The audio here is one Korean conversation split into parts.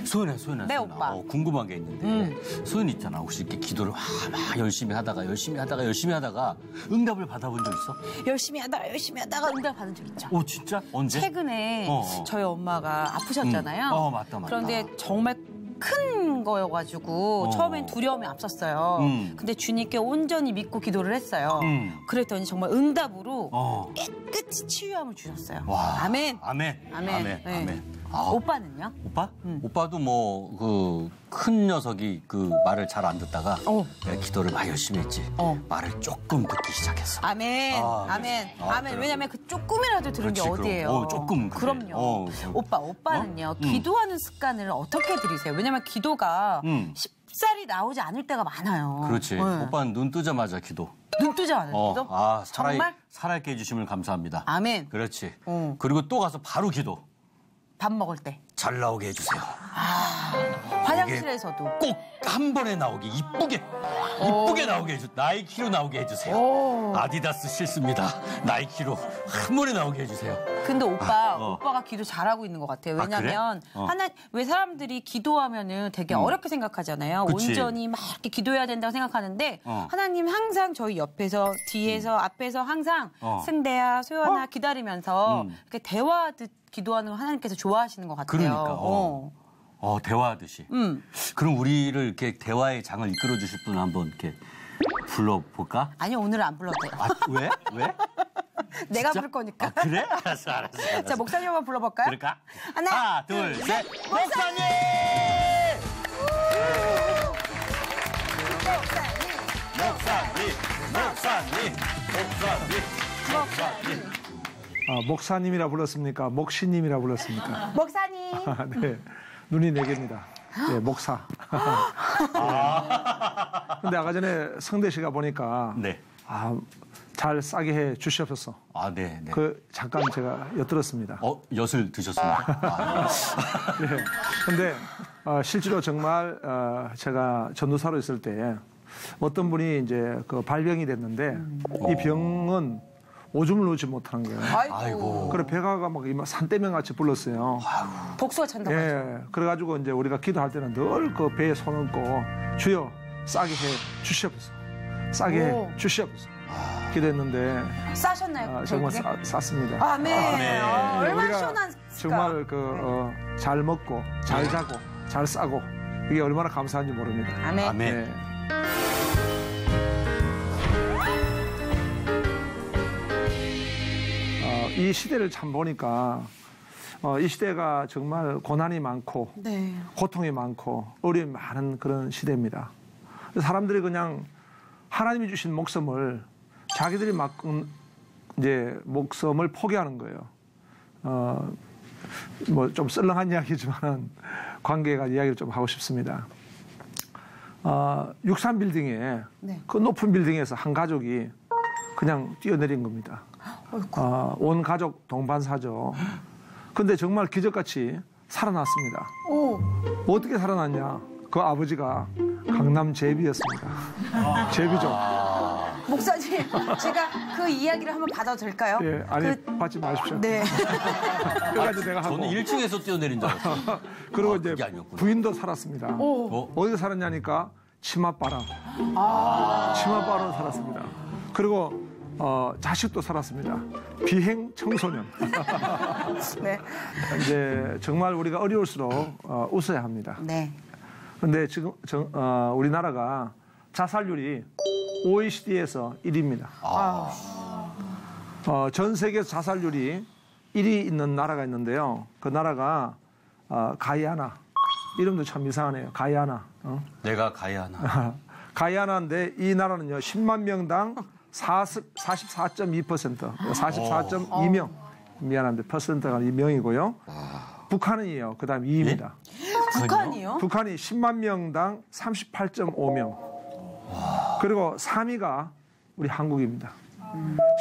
소연아. 네, 오빠. 궁금한 게 있는데 소연 있잖아. 혹시 이렇게 기도를 막 열심히 하다가 응답을 받아본 적 있어? 열심히 하다가 응답 받은 적 있죠. 오, 진짜? 언제? 최근에 저희 엄마가 아프셨잖아요. 맞다. 그런데 정말 큰 거여가지고 처음엔 두려움이 앞섰어요. 근데 주님께 온전히 믿고 기도를 했어요. 그랬더니 정말 응답으로 깨끗이 치유함을 주셨어요. 와. 아멘. 아멘. 네. 오빠는요? 오빠? 오빠도 뭐 큰 녀석이 그 말을 잘 안 듣다가 기도를 막 열심히 했지. 말을 조금 듣기 시작했어. 아멘. 왜냐면 그 조금이라도 들은 게 어디예요? 조금. 그럼요. 오빠는요. 기도하는 습관을 어떻게 들이세요? 왜냐면 기도가 쉽사리 나오지 않을 때가 많아요. 그렇지. 오빠는 눈 뜨자마자 기도. 눈 뜨자마자 기도? 정말? 살아있게 해주심을 감사합니다. 아멘. 그렇지. 그리고 또 가서 바로 기도. 밥 먹을 때. 잘 나오게 해주세요. 화장실에서도. 꼭 한 번에 나오게, 이쁘게 나오게 해주세요. 나이키로 나오게 해주세요. 아디다스 싫습니다. 나이키로 한 번에 나오게 해주세요. 근데 오빠가 기도 잘하고 있는 것 같아요. 왜냐면 그래? 왜 사람들이 기도하면은 되게 어렵게 생각하잖아요. 그치. 온전히 막 이렇게 기도해야 된다고 생각하는데 하나님 항상 저희 옆에서, 뒤에서, 앞에서 항상 승대야, 소연아 기다리면서 이렇게 대화하듯 기도하는 걸 하나님께서 좋아하시는 것 같아요. 그러니까. 대화하듯이. 그럼 우리를 이렇게 대화의 장을 이끌어 주실 분 한번 이렇게 불러볼까? 아니, 오늘은 안 불러도 돼요. 왜? 내가 부를 거니까. 그래? 알았어. 자, 목사님 한번 불러볼까요? 그럴까? 하나, 둘, 셋. 목사님! 목사님이라 불렀습니까? 목시님이라 불렀습니까? 목사님. 네, 눈이 네 개입니다. 네, 목사. 근데 아까 전에 성대 씨가 보니까 잘 싸게 해 주시옵소서. 네. 잠깐 제가 엿들었습니다. 엿을 드셨습니다. 네. 근데 실제로 정말 제가 전도사로 있을 때 어떤 분이 이제 그 발병이 됐는데 이 병은 오줌을 놓지 못하는 거예요. 아이고. 그래 배가 막 산대면 같이 불렀어요. 복수가 찬다고 하죠. 그래가지고 이제 우리가 기도할 때는 늘 그 배에 손 얹고 주여 싸게 해 주시옵소서. 싸게 해 주시옵소서. 기도했는데 싸셨나요? 정말 쌌습니다. 아멘. 얼마나 시원한가. 정말 잘 먹고 잘 자고 잘 싸고 이게 얼마나 감사한지 모릅니다. 아멘. 네. 이 시대를 참 보니까 이 시대가 정말 고난이 많고 고통이 많고 어려움이 많은 그런 시대입니다. 사람들이 그냥 하나님이 주신 목숨을 자기들이 막 이제 목숨을 포기하는 거예요. 뭐 좀 썰렁한 이야기지만 관계가 이야기를 좀 하고 싶습니다. 63 빌딩에 그 높은 빌딩에서 한 가족이 그냥 뛰어내린 겁니다. 온 가족 동반사죠. 근데 정말 기적같이 살아났습니다. 어떻게 살아났냐? 그 아버지가 강남 제비였습니다. 제비족. 목사님, 제가 그 이야기를 한번 받아도 될까요? 예, 받지 마십시오. 네. 끝까지 내가 하고. 저는 1층에서 뛰어내린 줄 알았어요. 그리고 이제 부인도 살았습니다. 어디서 살았냐니까 치맛바람. 치맛바람 살았습니다. 그리고 자식도 살았습니다. 비행 청소년. 네. 이제 정말 우리가 어려울수록 웃어야 합니다. 네. 그런데 지금 우리나라가 자살률이 OECD에서 1위입니다. 전 세계에서 자살률이 1위 있는 나라가 있는데요. 그 나라가 가이아나. 이름도 참 이상하네요. 가이아나. 내가 가이아나. 가이아나인데 이 나라는요. 10만 명당 44.2%, 44.2명. 미안한데 퍼센트가 2명이고요. 북한은요. 그다음 2위입니다. 북한이요? 북한이 10만 명당 38.5명. 그리고 3위가 우리 한국입니다.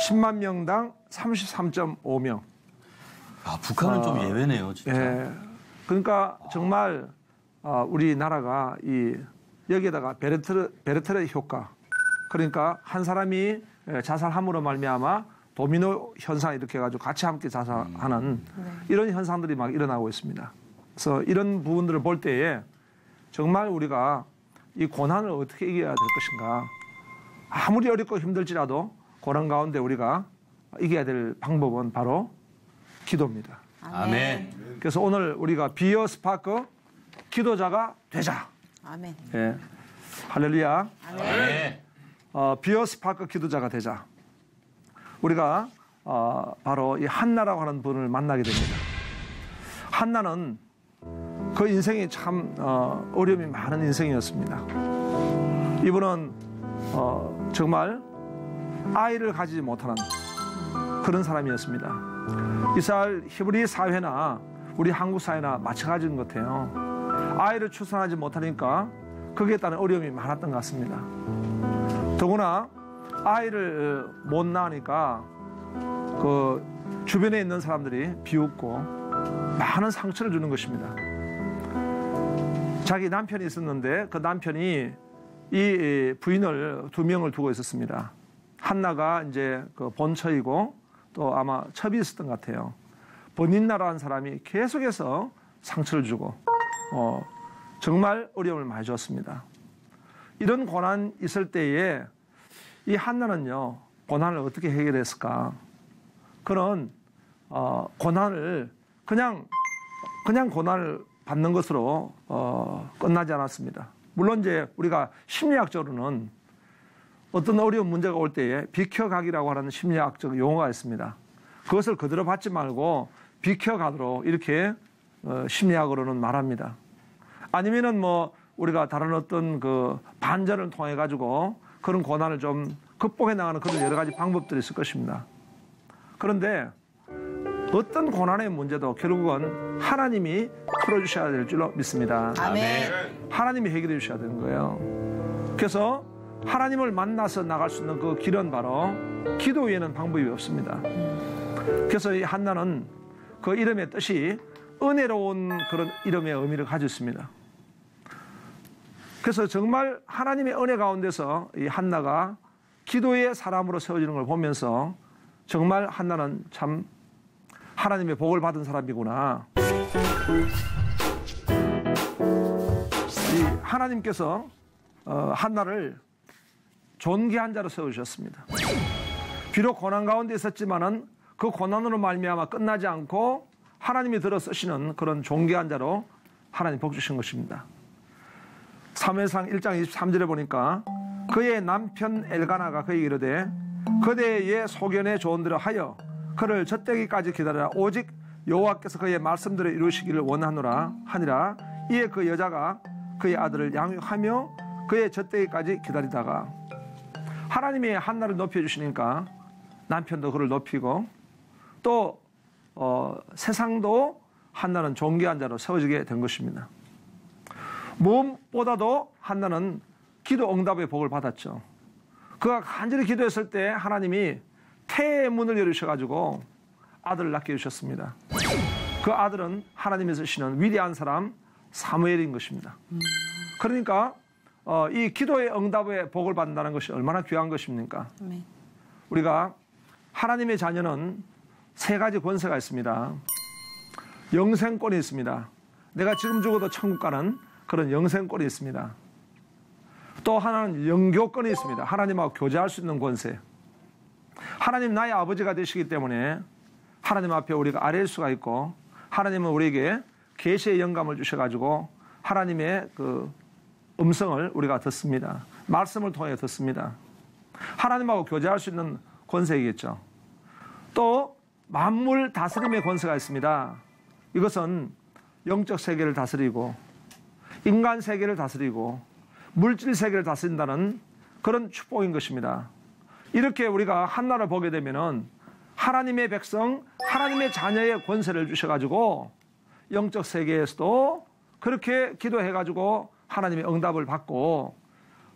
10만 명당 33.5명. 북한은 좀 예외네요, 진짜. 예. 그러니까 정말 우리나라가 여기에다가 베르테르 효과. 그러니까 한 사람이 자살함으로 말미암아 도미노 현상 이렇게 해가지고 같이 함께 자살하는 이런 현상들이 막 일어나고 있습니다. 그래서 이런 부분들을 볼 때에 정말 우리가 이 고난을 어떻게 이겨야 될 것인가. 아무리 어렵고 힘들지라도 고난 가운데 우리가 이겨야 될 방법은 바로 기도입니다. 아멘. 그래서 오늘 우리가 비어 스파크 기도자가 되자. 아멘. 예. 할렐루야. 아멘. 비어 스파크 기도자가 되자. 우리가 바로 이 한나라고 하는 분을 만나게 됩니다. 한나는 그 인생이 참 어려움이 많은 인생이었습니다. 이분은 정말 아이를 가지지 못하는 그런 사람이었습니다. 이스라엘 히브리 사회나 우리 한국 사회나 마찬가지인 것 같아요. 아이를 출산하지 못하니까 거기에 따른 어려움이 많았던 것 같습니다. 더구나 아이를 못 낳으니까 그 주변에 있는 사람들이 비웃고 많은 상처를 주는 것입니다. 자기 남편이 있었는데 그 남편이 이 부인을 2명을 두고 있었습니다. 한나가 이제 그 본처이고 또 아마 첩이 있었던 것 같아요. 버닌나라는 사람이 계속해서 상처를 주고 정말 어려움을 많이 줬습니다. 이런 고난 있을 때에 이 한나는요 고난을 어떻게 해결했을까? 그런 고난을 그냥 고난을 받는 것으로 끝나지 않았습니다. 물론 이제 우리가 심리학적으로는 어떤 어려운 문제가 올 때에 비켜가기라고 하는 심리학적 용어가 있습니다. 그것을 그대로 받지 말고 비켜가도록 이렇게 심리학으로는 말합니다. 아니면은 뭐 우리가 다른 어떤 그 반전을 통해 가지고 그런 고난을 좀 극복해 나가는 그런 여러 가지 방법들이 있을 것입니다. 그런데 어떤 고난의 문제도 결국은 하나님이 풀어주셔야 될 줄로 믿습니다. 아멘. 하나님이 해결해 주셔야 되는 거예요. 그래서 하나님을 만나서 나갈 수 있는 그 길은 바로 기도 외에는 방법이 없습니다. 그래서 이 한나는 그 이름의 뜻이 은혜로운 그런 이름의 의미를 가지고 있습니다. 그래서 정말 하나님의 은혜 가운데서 이 한나가 기도의 사람으로 세워지는 걸 보면서 정말 한나는 참 하나님의 복을 받은 사람이구나. 이 하나님께서 한나를 존귀한 자로 세우셨습니다. 비록 고난 가운데 있었지만은 그 고난으로 말미암아 끝나지 않고 하나님이 들어 쓰시는 그런 존귀한 자로 하나님 복 주신 것입니다. 사무엘상 1장 23절에 보니까 그의 남편 엘가나가 그에게 이르되 그대의 소견에 좋은 대로 하여 그를 젖되기까지 기다리라. 오직 여호와께서 그의 말씀대로 이루시기를 원하노라 하니라. 이에 그 여자가 그의 아들을 양육하며 그의 젖되기까지 기다리다가 하나님이 한나를 높여주시니까 남편도 그를 높이고 또 세상도 한나는 존귀한 자로 세워지게 된 것입니다. 무엇보다도 한나는 기도 응답의 복을 받았죠. 그가 간절히 기도했을 때 하나님이 태의 문을 열으셔가지고 아들을 낳게 해주셨습니다. 그 아들은 하나님이 쓰시는 위대한 사람 사무엘인 것입니다. 그러니까 이 기도의 응답의 복을 받는다는 것이 얼마나 귀한 것입니까? 우리가 하나님의 자녀는 3가지 권세가 있습니다. 영생권이 있습니다. 내가 지금 죽어도 천국 가는 그런 영생권이 있습니다. 또 하나는 영교권이 있습니다. 하나님하고 교제할 수 있는 권세. 하나님 나의 아버지가 되시기 때문에 하나님 앞에 우리가 아뢰일 수가 있고 하나님은 우리에게 계시의 영감을 주셔가지고 하나님의 그 음성을 우리가 듣습니다. 말씀을 통해 듣습니다. 하나님하고 교제할 수 있는 권세이겠죠. 또 만물 다스림의 권세가 있습니다. 이것은 영적 세계를 다스리고 인간 세계를 다스리고 물질 세계를 다스린다는 그런 축복인 것입니다. 이렇게 우리가 한나를 보게 되면은 하나님의 백성, 하나님의 자녀의 권세를 주셔가지고 영적 세계에서도 그렇게 기도해가지고 하나님의 응답을 받고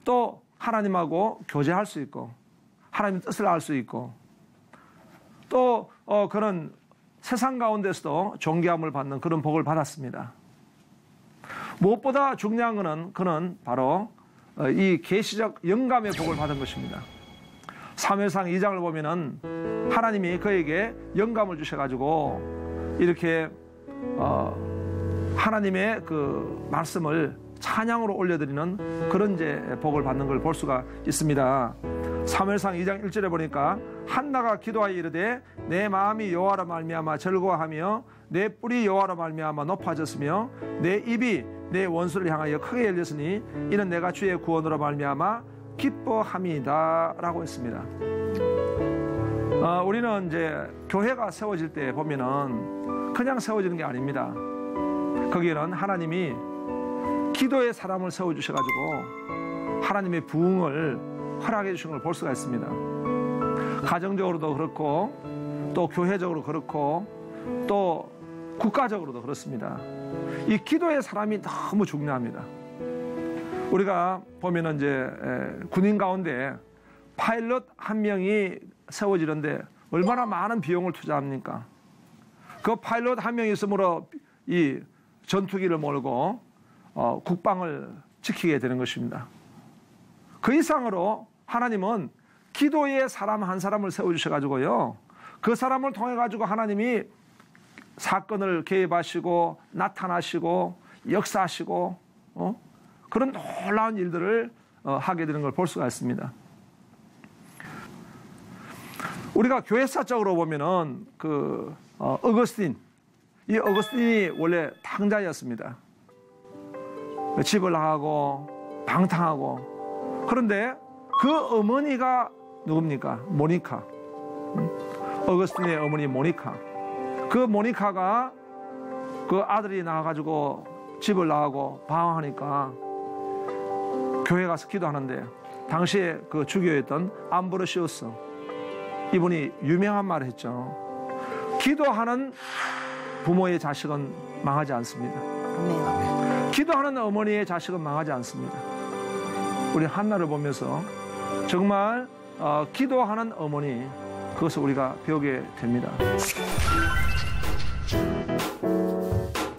또 하나님하고 교제할 수 있고 하나님의 뜻을 알 수 있고 또 그런 세상 가운데서도 존귀함을 받는 그런 복을 받았습니다. 무엇보다 중요한 것은 그는 바로 이 계시적 영감의 복을 받은 것입니다. 사무엘상 2장을 보면은 하나님이 그에게 영감을 주셔가지고 이렇게 하나님의 그 말씀을 찬양으로 올려드리는 그런 이제 복을 받는 걸 볼 수가 있습니다. 사무엘상 2장 1절에 보니까 한나가 기도하여 이르되 내 마음이 여호와로 말미암아 즐거워하며 내 뿔이 여호와로 말미암아 높아졌으며 내 입이 내 원수를 향하여 크게 열렸으니 이는 내가 주의 구원으로 말미암아 기뻐함이다 라고 했습니다. 우리는 이제 교회가 세워질 때 보면은 그냥 세워지는 게 아닙니다. 거기에는 하나님이 기도의 사람을 세워주셔가지고 하나님의 부흥을 허락해 주신 걸 볼 수가 있습니다. 가정적으로도 그렇고 또 교회적으로 그렇고 또 국가적으로도 그렇습니다. 이 기도의 사람이 너무 중요합니다. 우리가 보면은 이제 군인 가운데 파일럿 한 명이 세워지는데 얼마나 많은 비용을 투자합니까? 그 파일럿 한 명이 있으므로 이 전투기를 몰고 국방을 지키게 되는 것입니다. 그 이상으로 하나님은 기도의 사람 한 사람을 세워주셔가지고요. 그 사람을 통해가지고 하나님이 사건을 개입하시고 나타나시고 역사하시고 그런 놀라운 일들을 하게 되는 걸 볼 수가 있습니다. 우리가 교회사적으로 보면은 그 어거스틴, 이 어거스틴이 원래 탕자였습니다. 집을 나가고 방탕하고. 그런데 그 어머니가 누굽니까? 모니카. 어거스틴의 어머니 모니카. 그 모니카가 그 아들이 나가가지고 집을 나가고 방황하니까 교회 가서 기도하는데 당시에 그 주교였던 암브로시우스 이분이 유명한 말을 했죠. 기도하는 부모의 자식은 망하지 않습니다. 기도하는 어머니의 자식은 망하지 않습니다. 우리 한나를 보면서 정말 기도하는 어머니 그것을 우리가 배우게 됩니다.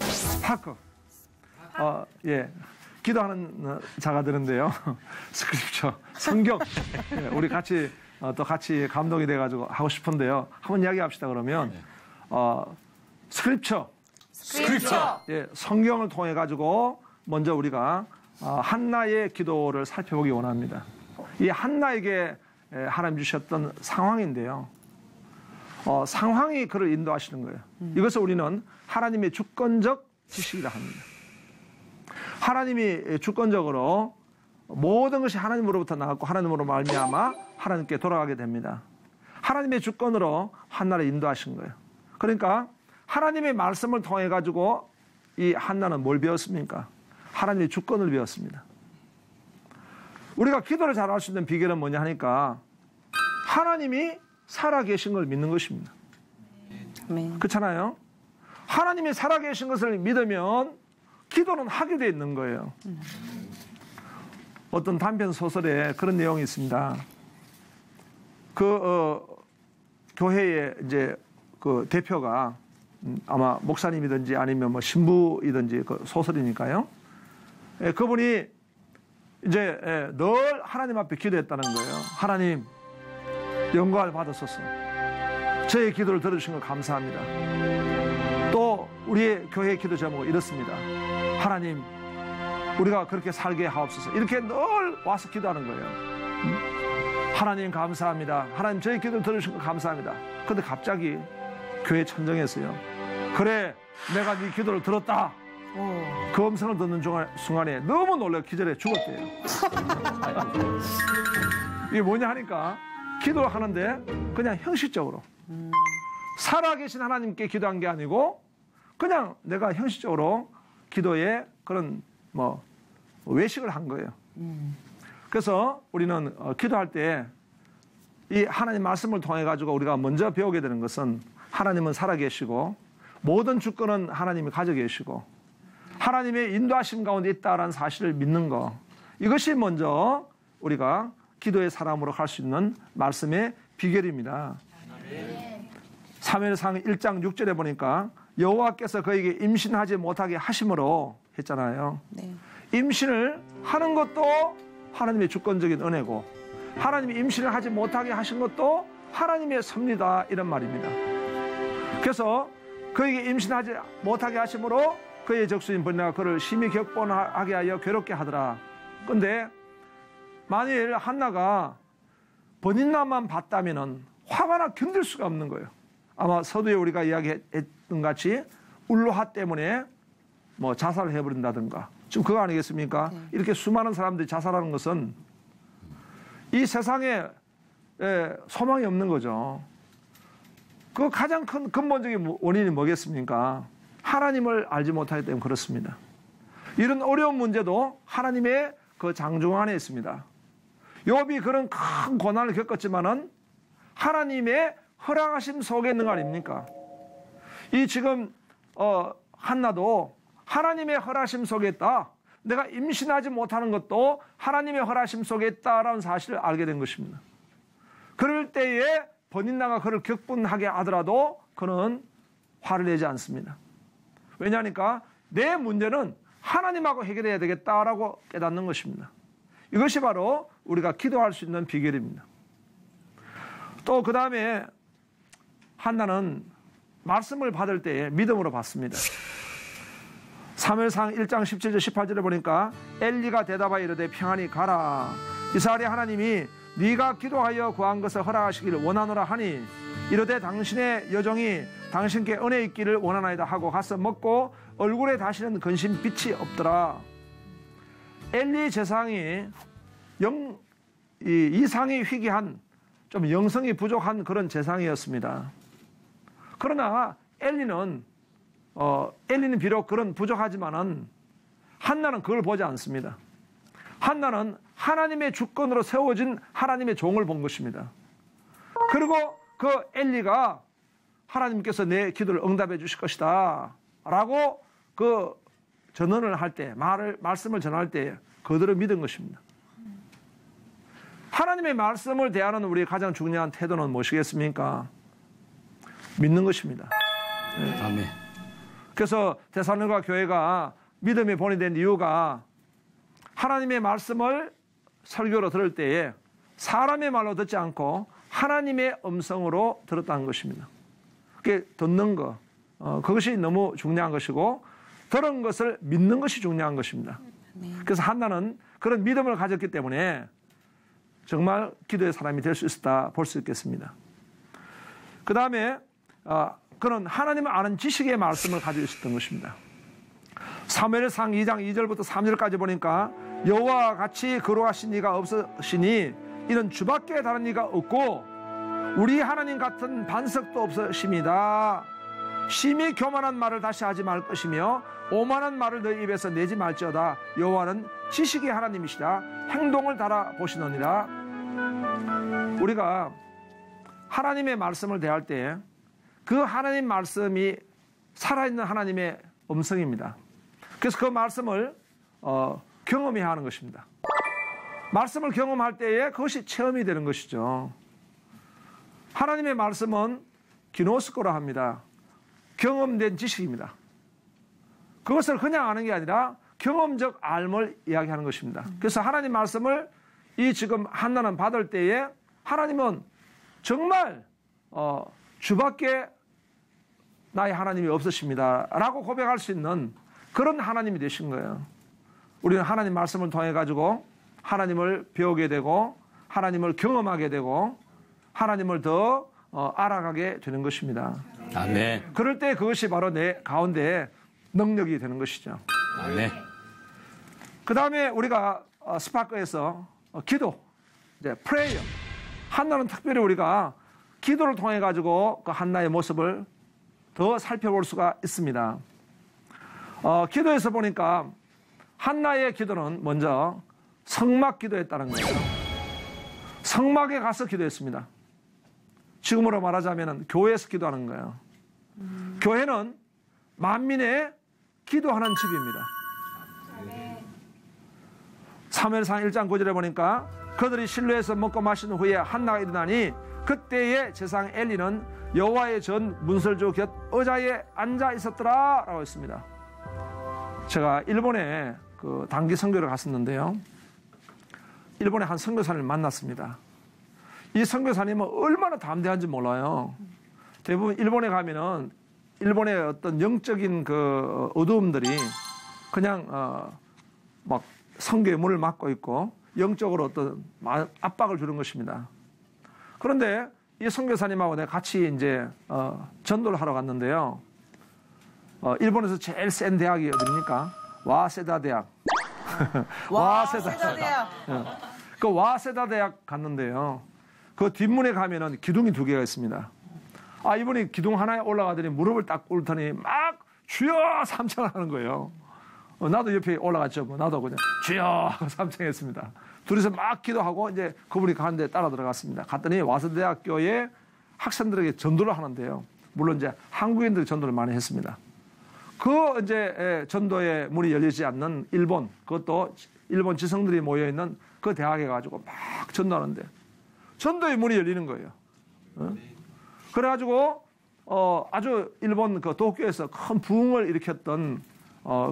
스파크 예, 기도하는 자가 되는데요. 스크립처 성경 우리 같이 또 같이 감동이 돼가지고 하고 싶은데요. 한번 이야기합시다. 그러면 스크립처 예, 성경을 통해 가지고 먼저 우리가 한나의 기도를 살펴보기 원합니다. 이 한나에게 하나님 주셨던 상황인데요. 상황이 그를 인도하시는 거예요. 이것을 우리는 하나님의 주권적 지식이라 합니다. 하나님이 주권적으로 모든 것이 하나님으로부터 나왔고 하나님으로 말미암아 하나님께 돌아가게 됩니다. 하나님의 주권으로 한나를 인도하신 거예요. 그러니까 하나님의 말씀을 통해 가지고 이 한나는 뭘 배웠습니까? 하나님의 주권을 배웠습니다. 우리가 기도를 잘할 수 있는 비결은 뭐냐 하니까 하나님이 살아계신 걸 믿는 것입니다. 그렇잖아요. 하나님이 살아계신 것을 믿으면 기도는 하게 돼 있는 거예요. 어떤 단편 소설에 그런 내용이 있습니다. 교회의 이제 그 대표가 아마 목사님이든지 아니면 뭐 신부이든지 그 소설이니까요. 그분이 이제 늘 하나님 앞에 기도했다는 거예요. 하나님 영광을 받으소서. 저의 기도를 들어주신 걸 감사합니다. 또 우리의 교회 기도 제목은 이렇습니다. 하나님 우리가 그렇게 살게 하옵소서. 이렇게 늘 와서 기도하는 거예요. 하나님 감사합니다. 하나님 저희 기도를 들어주신 거 감사합니다. 그런데 갑자기 교회 천정에서요. 그래 내가 네 기도를 들었다. 그 음성을 듣는 순간에 너무 놀라 기절해 죽었대요. 이게 뭐냐 하니까 기도를 하는데 그냥 형식적으로 살아계신 하나님께 기도한 게 아니고 그냥 내가 형식적으로 기도에 그런 뭐 외식을 한 거예요. 그래서 우리는 기도할 때 이 하나님 말씀을 통해 가지고 우리가 먼저 배우게 되는 것은 하나님은 살아계시고 모든 주권은 하나님이 가지고 계시고 하나님의 인도하심 가운데 있다라는 사실을 믿는 거, 이것이 먼저 우리가 기도의 사람으로 갈 수 있는 말씀의 비결입니다. 사무엘상 1장 6절에 보니까 여호와께서 그에게 임신하지 못하게 하심으로 했잖아요. 네. 임신을 하는 것도 하나님의 주권적인 은혜고 하나님이 임신을 하지 못하게 하신 것도 하나님의 섭리다 이런 말입니다. 그래서 그에게 임신하지 못하게 하심으로 그의 적수인 번니나가 그를 심히 격분하게 하여 괴롭게 하더라. 근데 만일 한나가 번니나만 봤다면은 화가 나 견딜 수가 없는 거예요. 아마 서두에 우리가 이야기했던 같이 울로하 때문에 뭐 자살을 해버린다든가. 지금 그거 아니겠습니까? 이렇게 수많은 사람들이 자살하는 것은 이 세상에 소망이 없는 거죠. 그 가장 큰 근본적인 원인이 뭐겠습니까? 하나님을 알지 못하기 때문에 그렇습니다. 이런 어려운 문제도 하나님의 그 장중 안에 있습니다. 욥이 그런 큰 고난을 겪었지만은 하나님의 허락하심 속에 있는 거 아닙니까? 이 지금 한나도 하나님의 허락하심 속에 있다. 내가 임신하지 못하는 것도 하나님의 허락하심 속에 있다라는 사실을 알게 된 것입니다. 그럴 때에 번니나가 그를 격분하게 하더라도 그는 화를 내지 않습니다. 왜냐하니까 내 문제는 하나님하고 해결해야 되겠다라고 깨닫는 것입니다. 이것이 바로 우리가 기도할 수 있는 비결입니다. 또 그 다음에 한나는 말씀을 받을 때에 믿음으로 받습니다. 사무엘상 1장 17절 18절에 보니까 엘리가 대답하여 이르되 평안히 가라. 이스라엘의 하나님이 네가 기도하여 구한 것을 허락하시기를 원하노라 하니 이르되 당신의 여종이 당신께 은혜 있기를 원하나이다 하고 가서 먹고 얼굴에 다시는 근심 빛이 없더라. 엘리 제상이 이상이 희귀한 좀 영성이 부족한 그런 제상이었습니다. 그러나 엘리는 비록 그런 부족하지만은 한나는 그걸 보지 않습니다. 한나는 하나님의 주권으로 세워진 하나님의 종을 본 것입니다. 그리고 그 엘리가 하나님께서 내 기도를 응답해 주실 것이다 라고 그 전언을 할 때, 말씀을 전할 때 그들을 믿은 것입니다. 하나님의 말씀을 대하는 우리의 가장 중요한 태도는 무엇이겠습니까? 믿는 것입니다. 네. 아멘. 그래서 데살로니가 교회가 믿음의 본이 된 이유가 하나님의 말씀을 설교로 들을 때에 사람의 말로 듣지 않고 하나님의 음성으로 들었다는 것입니다. 그게 듣는 것, 그것이 너무 중요한 것이고 들은 것을 믿는 것이 중요한 것입니다. 그래서 한나는 그런 믿음을 가졌기 때문에 정말 기도의 사람이 될 수 있었다 볼 수 있겠습니다. 그 다음에 그는 하나님을 아는 지식의 말씀을 가지고 있었던 것입니다. 사무엘상 2장 2절부터 3절까지 보니까 여호와와 같이 거룩하신 이가 없으시니 이는 주밖에 다른 이가 없고 우리 하나님 같은 반석도 없으심이다. 심히 교만한 말을 다시 하지 말 것이며 오만한 말을 너희 입에서 내지 말지어다. 여호와는 지식의 하나님이시다. 행동을 달아보시느니라. 우리가 하나님의 말씀을 대할 때 그 하나님 말씀이 살아있는 하나님의 음성입니다. 그래서 그 말씀을 경험해야 하는 것입니다. 말씀을 경험할 때에 그것이 체험이 되는 것이죠. 하나님의 말씀은 기노스코라 합니다. 경험된 지식입니다. 그것을 그냥 아는 게 아니라 경험적 알을 이야기하는 것입니다. 그래서 하나님 말씀을 이 지금 한나는 받을 때에 하나님은 정말 주밖에 나의 하나님이 없으십니다 라고 고백할 수 있는 그런 하나님이 되신 거예요. 우리는 하나님 말씀을 통해 가지고 하나님을 배우게 되고 하나님을 경험하게 되고 하나님을 더 알아가게 되는 것입니다. 아멘. 그럴 때 그것이 바로 내 가운데 능력이 되는 것이죠. 아멘. 그 다음에 우리가 스파크에서 기도, 이제 프레이어. 한나는 특별히 우리가 기도를 통해 가지고 그 한나의 모습을 더 살펴볼 수가 있습니다. 기도에서 보니까 한나의 기도는 먼저 성막 기도했다는 거예요. 성막에 가서 기도했습니다. 지금으로 말하자면 교회에서 기도하는 거예요. 교회는 만민의 기도하는 집입니다. 사무엘상 1장 9절에 보니까 그들이 실로에서 먹고 마신 후에 한나가 일어나니 그때의 제상 엘리는 여호와의 전 문설주 곁 의자에 앉아 있었더라 라고 했습니다. 제가 일본에 그 단기 선교를 갔었는데요. 일본에 한 선교사님을 만났습니다. 이 선교사님은 얼마나 담대한지 몰라요. 대부분 일본에 가면은 일본의 어떤 영적인 그 어두움들이 그냥 막 선교의 문을 막고 있고 영적으로 어떤 압박을 주는 것입니다. 그런데 이 선교사님하고 내가 같이 이제 전도를 하러 갔는데요. 일본에서 제일 센 대학이 어디입니까? 와세다 대학. 와세다 대학. 그 와세다 대학 갔는데요. 그 뒷문에 가면은 기둥이 2개가 있습니다. 이분이 기둥 하나에 올라가더니 무릎을 딱 꿇더니 막 주여 삼창을 하는 거예요. 나도 옆에 올라갔죠. 나도 그냥 주여 하고 삼창했습니다. 둘이서 막 기도하고 이제 그분이 가는데 따라 들어갔습니다. 갔더니 와세대학교에 학생들에게 전도를 하는데요. 물론 이제 한국인들이 전도를 많이 했습니다. 그 이제 전도의 문이 열리지 않는 일본, 그것도 일본 지성들이 모여 있는 그 대학에 가지고 막 전도하는데 전도의 문이 열리는 거예요. 그래가지고 아주 일본 그 도쿄에서 큰 부흥을 일으켰던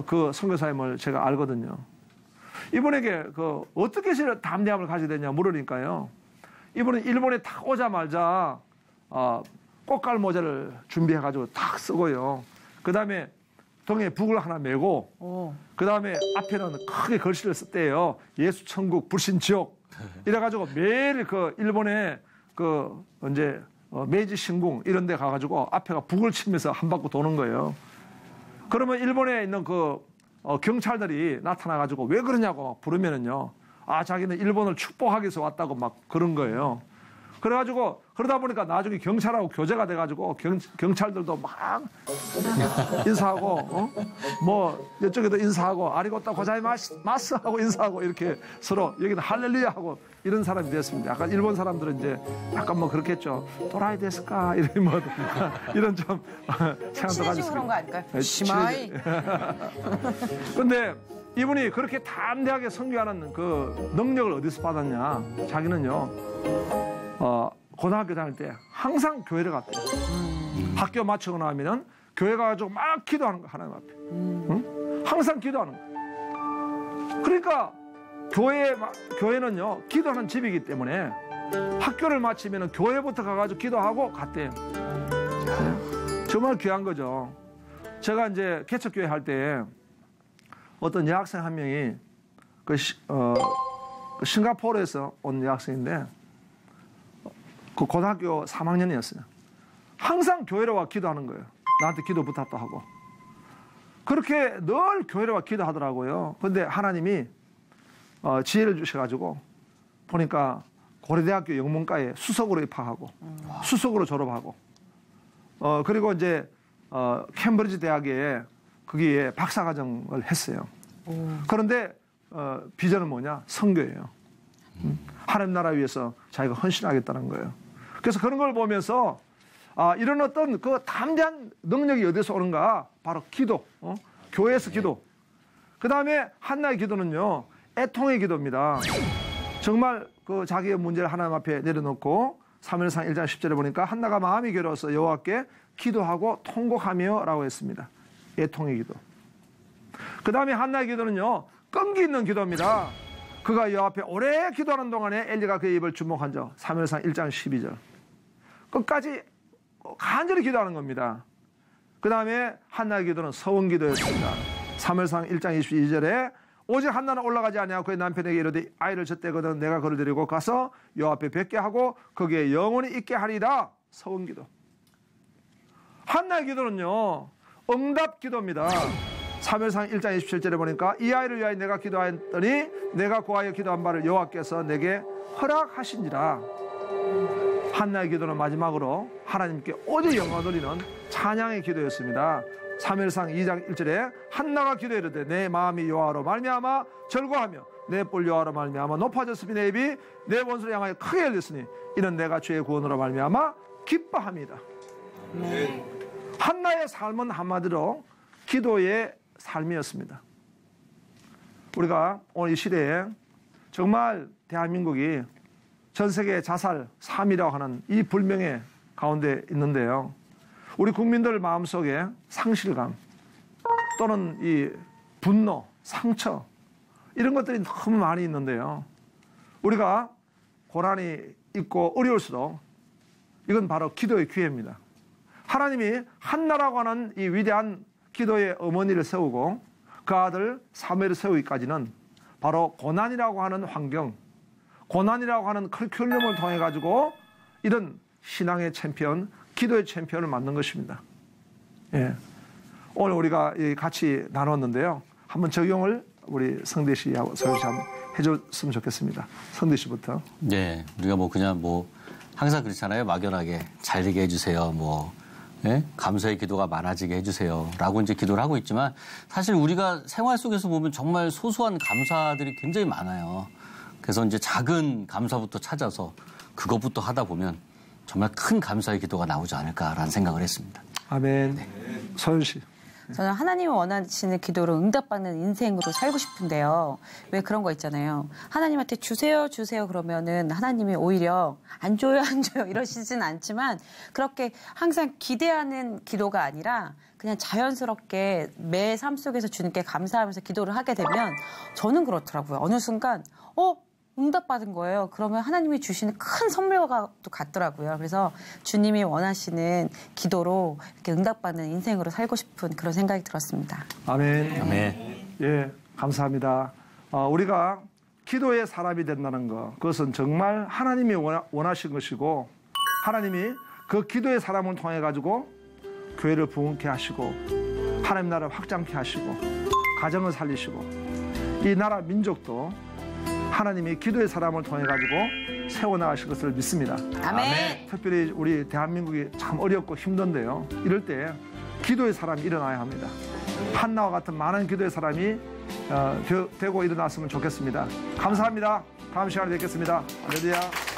그 선교사님을 제가 알거든요. 이분에게 그 어떻게 담대함을 가지게 되냐 물으니까요. 이분은 일본에 딱 오자마자 꽃갈 모자를 준비해가지고 딱 쓰고요. 그 다음에 등에 북을 하나 메고 그 다음에 앞에는 크게 글씨를 썼대요. 예수 천국 불신 지옥 이래가지고 매일 그 일본의 그 이제 메이지 신궁 이런 데 가가지고 앞에가 북을 치면서 한 바퀴 도는 거예요. 그러면 일본에 있는 그 경찰들이 나타나가지고 왜 그러냐고 부르면은요. 자기는 일본을 축복하기 위해서 왔다고 막 그런 거예요. 그래가지고 그러다 보니까 나중에 경찰하고 교제가 돼가지고 경찰들도 막 인사하고 뭐 이쪽에도 인사하고 아리고또 고자이마스 하고 인사하고 이렇게 서로 여기는 할렐루야 하고 이런 사람이 되었습니다. 약간 일본 사람들은 이제 약간 뭐 그렇겠죠. 도라이 데스까 이런 뭐 이런 좀 생각도 가지고 그런 거 아닐까요? 네, 시마이. 근데 이분이 그렇게 담대하게 선교하는 그 능력을 어디서 받았냐? 자기는요. 고등학교 다닐 때 항상 교회를 갔대요. 학교 마치고 나면은 교회 가가지고 막 기도하는 거 하나님 앞에. 응? 항상 기도하는 거. 그러니까 교회는요 기도하는 집이기 때문에 학교를 마치면은 교회부터 가가지고 기도하고 갔대요. 네? 정말 귀한 거죠. 제가 이제 개척교회 할 때 어떤 여학생 한 명이 싱가포르에서 온 여학생인데. 그 고등학교 3학년이었어요. 항상 교회로 와 기도하는 거예요. 나한테 기도 부탁도 하고. 그렇게 늘 교회로 와 기도하더라고요. 그런데 하나님이 지혜를 주셔가지고 보니까 고려대학교 영문과에 수석으로 입학하고 수석으로 졸업하고 그리고 이제 캠브리지 대학에 거기에 박사과정을 했어요. 그런데 비전은 뭐냐? 선교예요. 하나님 나라 위해서 자기가 헌신하겠다는 거예요. 그래서 그런 걸 보면서 이런 어떤 그 담대한 능력이 어디서 오는가? 바로 기도, 교회에서 기도. 그 다음에 한나의 기도는요, 애통의 기도입니다. 정말 그 자기의 문제를 하나님 앞에 내려놓고 사무엘상 1장 10절에 보니까 한나가 마음이 괴로워서 여호와께 기도하고 통곡하며 라고 했습니다. 애통의 기도. 그 다음에 한나의 기도는요, 끈기 있는 기도입니다. 그가 여호와 앞에 오래 기도하는 동안에 엘리가 그의 입을 주목한 적 사무엘상 1장 12절. 끝까지 간절히 기도하는 겁니다. 그 다음에 한나의 기도는 서원 기도였습니다. 사무엘상 1장 22절에 오직 한나는 올라가지 아니하고 그의 남편에게 이르되 아이를 젖대거든 내가 그를 데리고 가서 여호와 앞에 뵙게 하고 거기에 영원히 있게 하리라. 서원 기도. 한나의 기도는요 응답 기도입니다. 사무엘상 1장 27절에 보니까 이 아이를 위하여 내가 기도하였더니 내가 고하여 기도한 바를 여호와께서 내게 허락하신지라. 한나의 기도는 마지막으로 하나님께 오직 영광 돌리는 찬양의 기도였습니다. 사무엘상 2장 1절에 한나가 기도하되 내 마음이 여호와로 말미암아 절거하며 내 뿔 여호와로 말미암아 높아졌으니 내 입이 내 원수를 향하여 크게 열렸으니 이는 내가 주의 구원으로 말미암아 기뻐합니다. 한나의 삶은 한마디로 기도의 삶이었습니다. 우리가 오늘 이 시대에 정말 대한민국이 전 세계 자살 3위라고 하는 이 불명예 가운데 있는데요. 우리 국민들 마음속에 상실감 또는 이 분노, 상처 이런 것들이 너무 많이 있는데요. 우리가 고난이 있고 어려울수록 이건 바로 기도의 기회입니다. 하나님이 한나라고 하는 이 위대한 기도의 어머니를 세우고 그 아들 사무엘을 세우기까지는 바로 고난이라고 하는 환경, 고난이라고 하는 커리큘럼을 통해 가지고 이런 신앙의 챔피언, 기도의 챔피언을 만든 것입니다. 예. 오늘 우리가 같이 나눴는데요. 한번 적용을 우리 성대 씨하고 서유 씨 한번 해줬으면 좋겠습니다. 성대 씨부터. 네, 우리가 뭐 그냥 뭐 항상 그렇잖아요. 막연하게 잘 되게 해주세요. 뭐 예? 감사의 기도가 많아지게 해주세요라고 이제 기도를 하고 있지만 사실 우리가 생활 속에서 보면 정말 소소한 감사들이 굉장히 많아요. 그래서 이제 작은 감사부터 찾아서 그것부터 하다 보면 정말 큰 감사의 기도가 나오지 않을까라는 생각을 했습니다. 아멘. 네. 서윤 씨. 저는 하나님이 원하시는 기도로 응답받는 인생으로 살고 싶은데요. 왜 그런 거 있잖아요. 하나님한테 주세요, 주세요 그러면은 하나님이 오히려 안 줘요, 안 줘요 이러시진 않지만 그렇게 항상 기대하는 기도가 아니라 그냥 자연스럽게 매 삶 속에서 주님께 감사하면서 기도를 하게 되면 저는 그렇더라고요. 어느 순간 응답받은 거예요. 그러면 하나님이 주시는 큰 선물과 또 같더라고요. 그래서 주님이 원하시는 기도로 이렇게 응답받는 인생으로 살고 싶은 그런 생각이 들었습니다. 아멘. 아멘. 예, 감사합니다. 우리가 기도의 사람이 된다는 것, 그것은 정말 하나님이 원하신 것이고 하나님이 그 기도의 사람을 통해 가지고 교회를 부흥케 하시고 하나님 나라를 확장케 하시고 가정을 살리시고 이 나라 민족도 하나님이 기도의 사람을 통해 가지고 세워나가실 것을 믿습니다. 아멘. 특별히 우리 대한민국이 참 어렵고 힘든데요. 이럴 때 기도의 사람이 일어나야 합니다. 한나와 같은 많은 기도의 사람이 되고 일어났으면 좋겠습니다. 감사합니다. 다음 시간에 뵙겠습니다. 할렐루야.